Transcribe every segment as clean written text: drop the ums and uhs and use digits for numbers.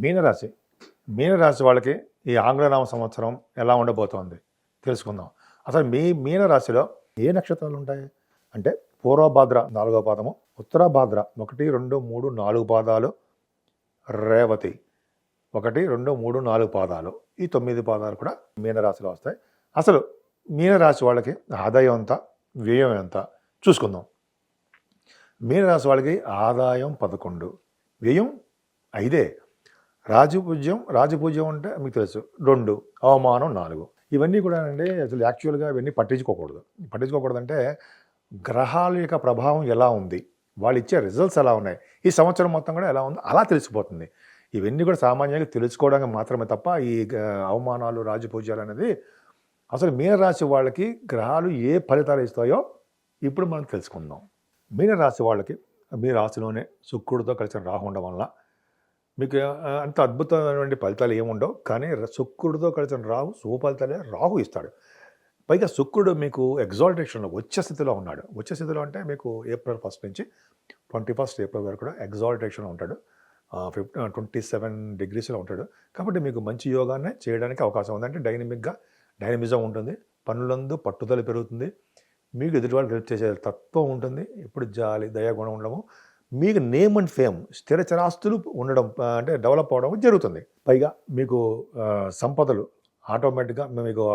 మీనరాశి మీనరాశి వాళ్ళకి ఈ ఆంగ్లనామ సంవత్సరం ఎలా ఉండబోతోంది తెలుసుకుందాం. అసలు మీనరాశిలో ఏ నక్షత్రాలు ఉంటాయి అంటే పూర్వభాద్ర 4వ పాదము, ఉత్తరాభాద్ర 1, 2, 3, 4 పాదాలు, రేవతి 1, 2, 3, 4 పాదాలు, ఈ 9 పాదాలు కూడా మీనరాశిలో వస్తాయి. అసలు మీనరాశి వాళ్ళకి ఆదాయం ఎంత, వ్యయం ఎంత చూసుకుందాం. మీనరాశి వాళ్ళకి ఆదాయం 11, వ్యయం 5, రాజపూజ్యం అంటే మీకు తెలుసు 2, అవమానం 4. ఇవన్నీ కూడా అండి అసలు యాక్చువల్గా ఇవన్నీ పట్టించుకోకూడదు అంటే గ్రహాల యొక్క ప్రభావం ఎలా ఉంది, వాళ్ళు ఇచ్చే రిజల్ట్స్ ఎలా ఉన్నాయి, ఈ సంవత్సరం మొత్తం కూడా ఎలా ఉందో అలా తెలిసిపోతుంది. ఇవన్నీ కూడా సామాన్యంగా తెలుసుకోవడానికి మాత్రమే తప్ప ఈ అవమానాలు రాజపూజ్యాలు అనేది అసలు మీనరాశి వాళ్ళకి గ్రహాలు ఏ ఫలితాలు ఇస్తాయో ఇప్పుడు మనం తెలుసుకుందాం. మీనరాశి వాళ్ళకి మీ రాశిలోనే శుక్రుడితో కలిసిన రాహు ఉండడం వల్ల మీకు అంత అద్భుతమైనటువంటి ఫలితాలు ఏముండవు. కానీ శుక్రుడితో కలిసిన రాహు ఫలితాలే రాహు ఇస్తాడు. పైగా శుక్రుడు మీకు ఎగ్జాల్టేషన్లో ఉచ్చ స్థితిలో ఉన్నాడు. ఉచ్చ స్థితిలో అంటే మీకు April 1 నుంచి 21 April వరకు కూడా ఎగ్జాల్టేషన్లో ఉంటాడు. 27 degreesలో ఉంటాడు. కాబట్టి మీకు మంచి యోగాన్ని చేయడానికి అవకాశం ఉంది. అంటే డైనమిజం ఉంటుంది, పనులందు పట్టుదల పెరుగుతుంది, మీకు ఎదుటివాళ్ళకి హెల్ప్ చేసే తత్వం ఉంటుంది, ఇప్పుడు జాలి దయాగుణం ఉండడము, మీకు నేమ్ అండ్ ఫేమ్ స్థిర చరాస్తులు ఉండడం అంటే డెవలప్ అవడం జరుగుతుంది. పైగా మీకు సంపదలు ఆటోమేటిక్గా మీకు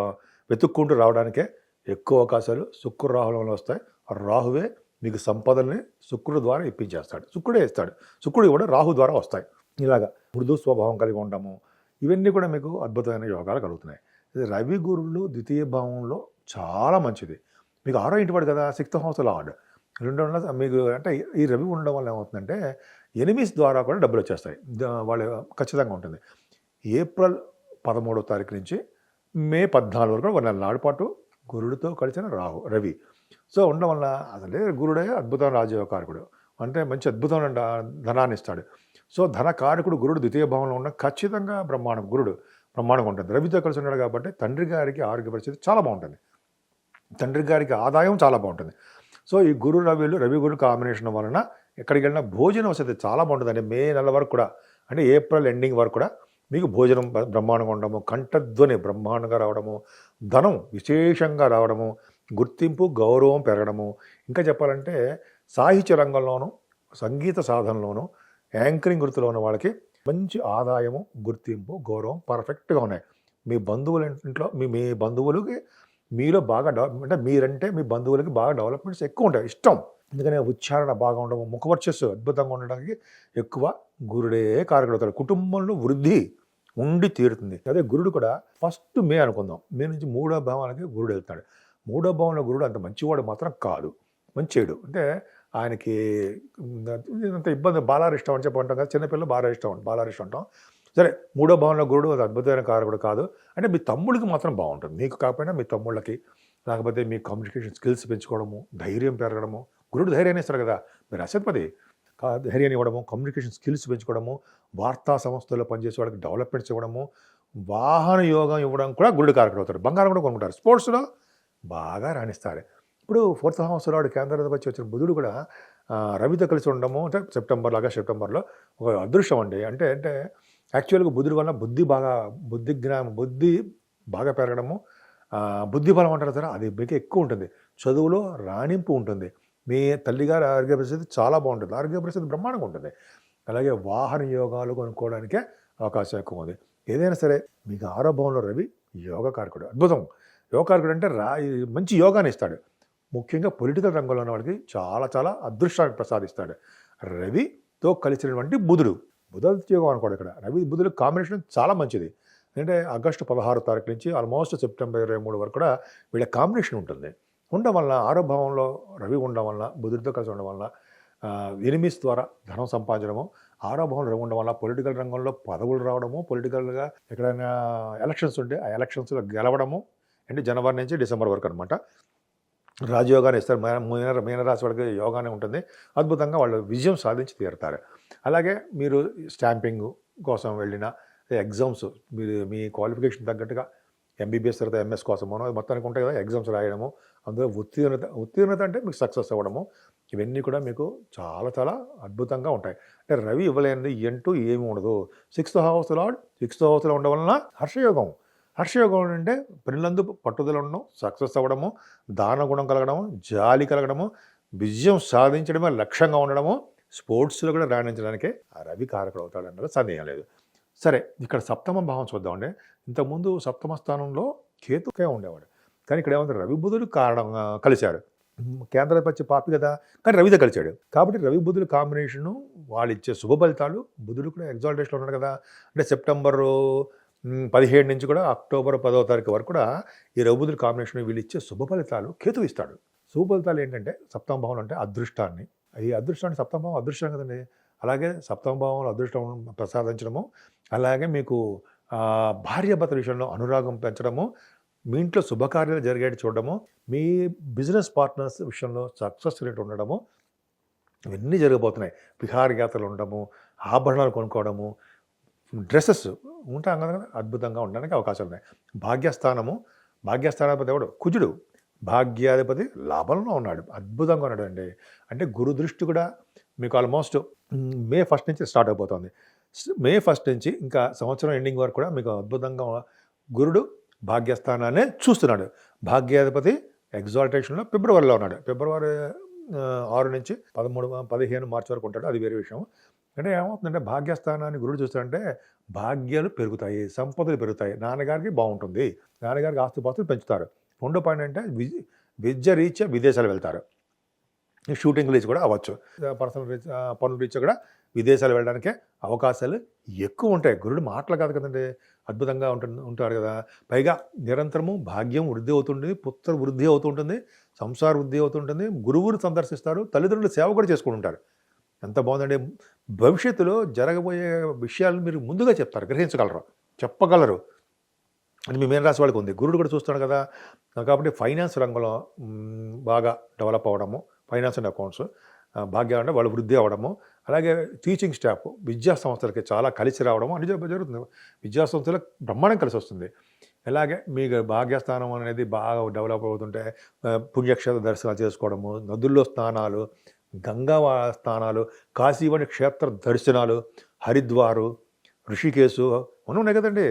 వెతుక్కుంటూ రావడానికే ఎక్కువ అవకాశాలు శుక్రుడు రాహులంలో వస్తాయి. రాహువే మీకు సంపదల్ని శుక్రుడు ద్వారా ఇప్పించేస్తాడు, శుక్రుడే ఇస్తాడు, శుక్రుడు కూడా రాహు ద్వారా వస్తాయి. ఇలాగా మృదు స్వభావం కలిగి ఉండము, ఇవన్నీ కూడా మీకు అద్భుతమైన యోగాలు కలుగుతున్నాయి. రవి గురువులు ద్వితీయ భావంలో చాలా మంచిది. మీకు 6వ ఇంటి వాడు కదా, 6th house లార్డ్. 2 మీకు అంటే ఈ రవి ఉండడం వల్ల ఏమవుతుందంటే ఎనిమీస్ ద్వారా కూడా డబ్బులు వచ్చేస్తాయి. వాళ్ళు ఖచ్చితంగా ఉంటుంది. April 13వ తారీఖు నుంచి May 14 వరకు 1 నెల నాడు పాటు గురుడితో కలిసిన రవి. సో ఉండడం వల్ల అసలే గురుడే అద్భుతమైన రాజయోగకారకుడు, అంటే మంచి అద్భుతమైన ధనాన్ని ఇస్తాడు. సో ధనకారకుడు గురుడు ద్వితీయ భావంలో ఉన్న ఖచ్చితంగా గురుడు బ్రహ్మాండంగా ఉంటుంది. రవితో కలిసి ఉన్నాడు కాబట్టి తండ్రి గారికి ఆరోగ్య పరిస్థితి చాలా బాగుంటుంది, తండ్రి గారికి ఆదాయం చాలా బాగుంటుంది. సో ఈ రవి గురు కాంబినేషన్ వలన ఎక్కడికి వెళ్ళినా భోజన వసతి చాలా బాగుంటుంది. అంటే May నెల వరకు కూడా, అంటే April ఎండింగ్ వరకు కూడా మీకు భోజనం బ్రహ్మాండంగా ఉండడము, కంఠధ్వని బ్రహ్మాండంగా రావడము, ధనం విశేషంగా రావడము, గుర్తింపు గౌరవం పెరగడము. ఇంకా చెప్పాలంటే సాహిత్య రంగంలోనూ సంగీత సాధనలోనూ యాంకరింగ్ వృత్తిలో ఉన్న వాళ్ళకి మంచి ఆదాయము, గుర్తింపు, గౌరవం పర్ఫెక్ట్గా ఉన్నాయి. మీ బంధువుల ఇంట్లో మీ బంధువులకి మీలో బాగా అంటే మీరంటే మీ బంధువులకి బాగా డెవలప్మెంట్స్ ఎక్కువ ఉంటాయి, ఇష్టం. ఎందుకనే ఉచ్చారణ బాగా ఉండడం, ముఖవర్చస్సు అద్భుతంగా ఉండడానికి ఎక్కువ గురుడే కారకుడు అవుతాడు. కుటుంబంలో వృద్ధి ఉండి తీరుతుంది. అదే గురుడు కూడా 1st May అనుకుందాం, May నుంచి 3వ భావానికి గురుడు వెళ్తాడు. 3వ భావంలో గురుడు అంత మంచివాడు మాత్రం కాదు, మంచివాడు. అంటే ఆయనకి అంత ఇబ్బంది, బాలారిష్టం అని చెప్పి అంటాం కదా, చిన్నపిల్లలు బాలారిష్టం అంటాం. సరే, 3వ భావంలో గురుడు అది అద్భుతమైన కారకుడు కాదు. అంటే మీ తమ్ముడికి మాత్రం బాగుంటుంది, మీకు కాకపోయినా మీ తమ్ముళ్ళకి, లేకపోతే మీ కమ్యూనికేషన్ స్కిల్స్ పెంచుకోవడము, ధైర్యం పెరగడము. గురుడు ధైర్యాన్ని ఇస్తాడు కదా, మీరు అసత్పది ధైర్యాన్ని ఇవ్వడము, కమ్యూనికేషన్ స్కిల్స్ పెంచుకోవడము, వార్తా సంస్థల్లో పనిచేసే వాళ్ళకి డెవలప్మెంట్స్ ఇవ్వడము, వాహన యోగం ఇవ్వడం కూడా గురుడు కారకుడు అవుతాడు. బంగారం కూడా కొనుక్కుంటారు, స్పోర్ట్స్లో బాగా రాణిస్తారు. ఇప్పుడు 4th house లార్డ్ కేంద్రానికి వచ్చిన బుధుడు కూడా రవితో కలిసి ఉండడము, అంటే సెప్టెంబర్లో ఒక అదృష్టం అండి. అంటే యాక్చువల్గా బుధుడి వల్ల బుద్ధి బాగా పెరగడము, బుద్ధి బలం అంటారు కదా, అది మీకు ఎక్కువ ఉంటుంది. చదువులో రాణింపు ఉంటుంది. మీ తల్లిగారి ఆరోగ్య పరిస్థితి చాలా బాగుంటుంది, ఆరోగ్య పరిస్థితి బ్రహ్మాండంగా ఉంటుంది. అలాగే వాహన యోగాలు కొనుక్కోవడానికే అవకాశం ఎక్కువ ఉంది. ఏదైనా సరే మీకు 6వ భావంలో రవి యోగకారకుడు, అద్భుతం. యోగకారకుడు అంటే మంచి యోగాన్ని ఇస్తాడు. ముఖ్యంగా పొలిటికల్ రంగంలో ఉన్న వాళ్ళకి చాలా చాలా అదృష్టాన్ని ప్రసాదిస్తాడు. రవితో కలిసినటువంటి బుధుడు యోగం అనుకోడు. ఇక్కడ రవి బుధుడు కాంబినేషన్ చాలా మంచిది. అంటే August 16వ తారీఖు నుంచి ఆల్మోస్ట్ September 23 వరకు కూడా వీళ్ళ కాంబినేషన్ ఉంటుంది. ఉండడం వల్ల 6వ భావంలో రవి ఉండడం వల్ల, బుధుడితో కలిసి ఉండడం వల్ల ఎనిమీస్ ద్వారా ధనం సంపాదించడము, 6వ భావంలో రవి ఉండడం వల్ల పొలిటికల్ రంగంలో పదవులు రావడము, పొలిటికల్గా ఎక్కడైనా ఎలక్షన్స్ ఉంటే ఆ ఎలక్షన్స్లో గెలవడము, అంటే జనవరి నుంచి డిసెంబర్ వరకు అనమాట. రాజయోగాన్ని ఇస్తారు. మీనరాశి వాళ్ళకి యోగానే ఉంటుంది, అద్భుతంగా వాళ్ళు విజయం సాధించి తీరుతారు. అలాగే మీరు స్టాంపింగ్ కోసం వెళ్ళిన ఎగ్జామ్స్, మీరు మీ క్వాలిఫికేషన్ తగ్గట్టుగా MBBS తర్వాత MS కోసమో మొత్తానికి ఉంటాయి కదా, ఎగ్జామ్స్ రాయడము, అందులో ఉత్తీర్ణత అంటే మీకు సక్సెస్ అవ్వడము, ఇవన్నీ కూడా మీకు చాలా చాలా అద్భుతంగా ఉంటాయి. అంటే రవి ఇవ్వలేనిది అంటూ ఏమి ఉండదు. 6th హౌస్ లార్డ్ 6th హౌస్లో ఉండడం వలన హర్షయోగం. హర్షయోగం అంటే పనులందు పట్టుదల ఉండడం, సక్సెస్ అవ్వడము, దాన గుణం కలగడము, జాలి కలగడము, విజయం సాధించడమే లక్ష్యంగా ఉండడము, స్పోర్ట్స్లో కూడా రాణించడానికే ఆ రవి కారకుడు అవుతాడు అన్నది సందేహం లేదు. సరే, ఇక్కడ సప్తమ భావం చూద్దామండి. ఇంతకుముందు సప్తమ స్థానంలో కేతుకే ఉండేవాడు, కానీ ఇక్కడ ఏమంటారు రవి బుధుడు కారణంగా కలిశారు. కేంద్రాధిపత్య పాపి కదా, కానీ రవితో కలిశాడు. కాబట్టి రవి బుధుడు కాంబినేషను వాళ్ళు ఇచ్చే శుభ ఫలితాలు, బుధుడు కూడా ఎగ్జాల్టేషన్లో ఉన్నాడు కదా, అంటే సెప్టెంబరు 17 నుంచి కూడా అక్టోబర్ 10వ తారీఖు వరకు కూడా ఈ రవి బుధుడు కాంబినేషన్ వీళ్ళు ఇచ్చే శుభ ఫలితాలు కేతు ఇస్తాడు. శుభ ఫలితాలు ఏంటంటే సప్తమ భావం అంటే అదృష్టాన్ని, ఈ అదృష్టాన్ని సప్తమ భావం అదృష్టం కదండి, అలాగే సప్తమ భావంలో అదృష్టం ప్రసాదించడము, అలాగే మీకు భార్యాభర్తల విషయంలో అనురాగం పెంచడము, మీ ఇంట్లో శుభకార్యాలు జరిగేటి చూడడము, మీ బిజినెస్ పార్ట్నర్స్ విషయంలో సక్సెస్ రేట్ ఉండడము, ఇవన్నీ జరగబోతున్నాయి. విహారయాత్రలు ఉండడము, ఆభరణాలు కొనుక్కోవడము, డ్రెస్సెస్ ఉంటాం కదా, అద్భుతంగా ఉండడానికి అవకాశాలు ఉన్నాయి. భాగ్యస్థానాధిపతి ఎవడు? కుజుడు. భాగ్యాధిపతి లాభంలో ఉన్నాడు, అద్భుతంగా ఉన్నాడు అండి. అంటే గురు దృష్టి కూడా మీకు ఆల్మోస్ట్ మే 1 నుంచి స్టార్ట్ అయిపోతుంది. మే 1 నుంచి ఇంకా సంవత్సరం ఎండింగ్ వరకు కూడా మీకు అద్భుతంగా గురుడు భాగ్యస్థానాన్ని చూస్తున్నాడు. భాగ్యాధిపతి ఎగ్జాల్టేషన్లో ఫిబ్రవరిలో ఉన్నాడు. ఫిబ్రవరి 6 నుంచి 15 మార్చి వరకు ఉంటాడు, అది వేరే విషయం. అంటే ఏమవుతుందంటే భాగ్యస్థానాన్ని గురుడు చూస్తాడంటే భాగ్యాలు పెరుగుతాయి, సంపదలు పెరుగుతాయి, నాన్నగారికి బాగుంటుంది, నాన్నగారికి ఆస్తిపాస్తులు పెంచుతారు. రెండో పాయింట్ అంటే విద్య రీత్యా విదేశాలు వెళ్తారు, షూటింగ్ రీచ్ కూడా అవ్వచ్చు, పర్సనల్ రీచ్ పనుల రీత్యా కూడా విదేశాలు వెళ్ళడానికే అవకాశాలు ఎక్కువ ఉంటాయి. గురుడు మాటలు కాదు కదండి, అద్భుతంగా ఉంటారు కదా. పైగా నిరంతరము భాగ్యం వృద్ధి అవుతుంటుంది, పుత్ర వృద్ధి అవుతుంటుంది, సంసార వృద్ధి అవుతుంటుంది, గురువుని సందర్శిస్తారు, తల్లిదండ్రుల సేవ కూడా చేసుకుంటుంటారు. ఎంత బాగుందండి. భవిష్యత్తులో జరగబోయే విషయాలను మీరు ముందుగా చెప్తారు, గ్రహించగలరు, చెప్పగలరు. అది మీ మీన రాశి వాళ్ళకి ఉంది. గురుడు కూడా చూస్తున్నాడు కదా, కాబట్టి ఫైనాన్స్ రంగంలో బాగా డెవలప్ అవ్వడము, ఫైనాన్స్ అండ్ అకౌంట్స్ భాగ్యం అంటే వాళ్ళు వృద్ధి అవ్వడము, అలాగే టీచింగ్ స్టాఫ్ విద్యా సంస్థలకి చాలా కలిసి రావడము అని జరుగుతుంది. విద్యా సంస్థలకు బ్రహ్మాండం కలిసి వస్తుంది. అలాగే మీకు భాగ్యస్థానం అనేది బాగా డెవలప్ అవుతుంటే పుణ్యక్షేత్ర దర్శనాలు చేసుకోవడము, నదుల్లో స్నానాలు, గంగా స్నానాలు, కాశీవని క్షేత్ర దర్శనాలు, హరిద్వారు, ఋషికేశు అని ఉన్నాయి కదండి.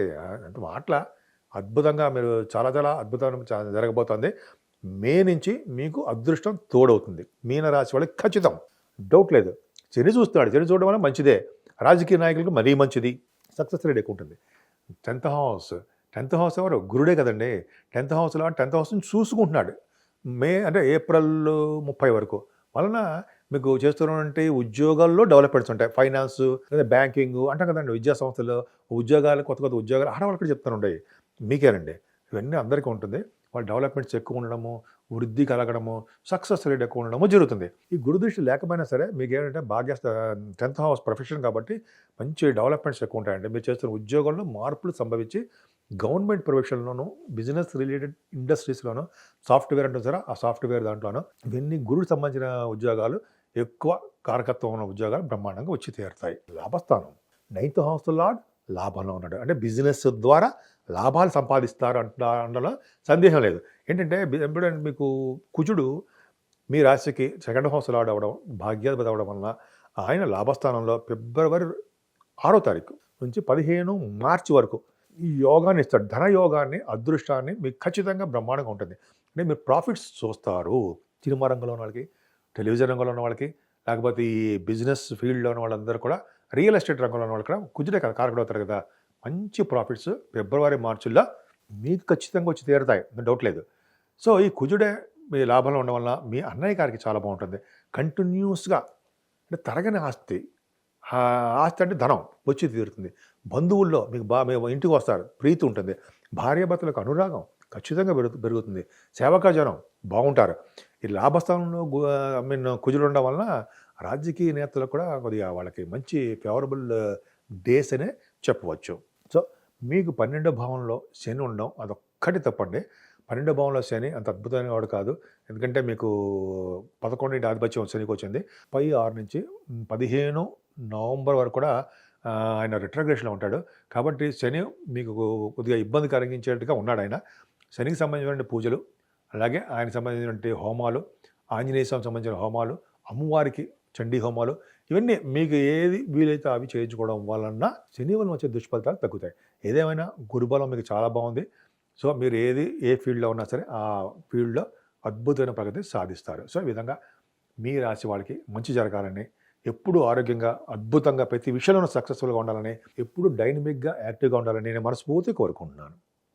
అంటే మాటల అద్భుతంగా మీరు చాలా చాలా అద్భుతంగా జరగబోతుంది. మే నుంచి మీకు అదృష్టం తోడవుతుంది. మీనరాశి వాళ్ళకి ఖచ్చితం, డౌట్ లేదు. శని చూస్తాడు, శని చూడడం వల్ల మంచిదే, రాజకీయ నాయకులకు మరీ మంచిది, సక్సెస్ రేట్ ఎక్కువ ఉంటుంది. 10th హౌస్ ఎవరు? గురుడే కదండి. 10th హౌస్లో 10th హౌస్ని చూసుకుంటున్నాడు అంటే ఏప్రిల్ 30 వరకు. వలన మీకు చేస్తున్నటువంటి ఉద్యోగాల్లో డెవలప్మెంట్స్ ఉంటాయి. ఫైనాన్స్ లేదా బ్యాంకింగ్ అంటాం కదండి, విద్యా సంస్థలు ఉద్యోగాలు, కొత్త ఉద్యోగాలు ఆడవాళ్ళు కూడా చెప్తాను ఉంటాయి. మీకేనండి, ఇవన్నీ అందరికీ ఉంటుంది. వాళ్ళ డెవలప్మెంట్స్ ఎక్కువ ఉండడము, వృద్ధి కలగడము, సక్సెస్ రేట్ ఎక్కువ ఉండడము జరుగుతుంది. ఈ గురుదృష్టి లేకపోయినా సరే మీకు ఏంటంటే 10th హౌస్ ప్రొఫెషన్ కాబట్టి మంచి డెవలప్మెంట్స్ ఎక్కువ ఉంటాయండి. మీరు చేస్తున్న ఉద్యోగంలో మార్పులు సంభవించి గవర్నమెంట్ ప్రొఫెషన్లోను, బిజినెస్ రిలేటెడ్ ఇండస్ట్రీస్లోను, సాఫ్ట్వేర్ అంటారు సరే, ఆ సాఫ్ట్వేర్ దాంట్లోనూ ఇవన్నీ గురుడికి సంబంధించిన ఉద్యోగాలు, ఎక్కువ కారకత్వం ఉన్న ఉద్యోగాలు బ్రహ్మాండంగా వచ్చి తీరుతాయి. లాభస్థానం 9th హౌస్ లార్డ్ లాభంలో ఉన్నాడు, అంటే బిజినెస్ ద్వారా లాభాలు సంపాదిస్తారు అందులో సందేహం లేదు. ఏంటంటే ఎప్పుడంటే మీకు కుజుడు మీ రాశికి 2nd హౌస్ లార్డ్ అవ్వడం, భాగ్యాధిపతి అవ్వడం వలన ఆయన లాభస్థానంలో ఫిబ్రవరి 6వ తారీఖు నుంచి 15 మార్చి వరకు ఈ యోగాన్ని ఇస్తాడు. ధన యోగాన్ని, అదృష్టాన్ని మీకు ఖచ్చితంగా బ్రహ్మాండంగా ఉంటుంది. అంటే మీరు ప్రాఫిట్స్ చూస్తారు. సినిమా రంగంలో ఉన్న వాళ్ళకి, టెలివిజన్ రంగంలో ఉన్న వాళ్ళకి, లేకపోతే ఈ బిజినెస్ ఫీల్డ్లో ఉన్న వాళ్ళందరూ కూడా, రియల్ ఎస్టేట్ రంగంలో ఉన్న వాళ్ళు కూడా కుజుడే కదా కారకుడు అవుతారు కదా. మంచి ప్రాఫిట్స్ ఫిబ్రవరి మార్చిలో మీకు ఖచ్చితంగా వచ్చి తీరుతాయి, డౌట్ లేదు. సో ఈ కుజుడే మీ లాభంలో ఉండడం వల్ల మీ అన్నయ్య గారికి చాలా బాగుంటుంది. కంటిన్యూస్గా అంటే తరగని ఆస్తి అంటే ధనం వచ్చి తీరుతుంది. బంధువుల్లో మీకు మేము ఇంటికి వస్తారు, ప్రీతి ఉంటుంది. భార్యాభర్తలకు అనురాగం ఖచ్చితంగా పెరుగుతుంది. సేవకా జనం బాగుంటారు. ఈ లాభస్థానంలో కుజులు ఉండడం వలన రాజకీయ నేతలకు కూడా కొద్దిగా వాళ్ళకి మంచి ఫేవరబుల్ డేస్ అనే చెప్పవచ్చు. సో మీకు 12వ భావంలో శని ఉండడం అదొక్కటి తప్పండి. 12వ భావంలో శని అంత అద్భుతమైన వాడు కాదు. ఎందుకంటే మీకు 11 ఆధిపత్యం శనికి వచ్చింది. 6 నుంచి 15 నవంబర్ వరకు కూడా ఆయన రిట్రోగ్రేషన్లో ఉంటాడు. కాబట్టి శని మీకు కొద్దిగా ఇబ్బంది కలిగించేట్టుగా ఉన్నాడు ఆయన. శనికి సంబంధించిన పూజలు, అలాగే ఆయనకు సంబంధించినటువంటి హోమాలు, ఆంజనేయ స్వామికి సంబంధించిన హోమాలు, అమ్మవారికి చండీ హోమాలు, ఇవన్నీ మీకు ఏది వీలైతే అవి చేయించుకోవడం వలన శని వలన వచ్చే దుష్ఫలితాలు తగ్గుతాయి. ఏదేమైనా గురుబలం మీకు చాలా బాగుంది. సో మీరు ఏ ఫీల్డ్లో ఉన్నా సరే ఆ ఫీల్డ్లో అద్భుతమైన ప్రగతి సాధిస్తారు. సో ఈ విధంగా మీ రాశి వాళ్ళకి మంచి జరగాలని, ఎప్పుడు ఆరోగ్యంగా అద్భుతంగా ప్రతి విషయంలోనూ సక్సెస్ఫుల్గా ఉండాలని, ఎప్పుడు డైనమిక్గా యాక్టివ్గా ఉండాలని నేను మనస్ఫూర్తిగా కోరుకుంటున్నాను.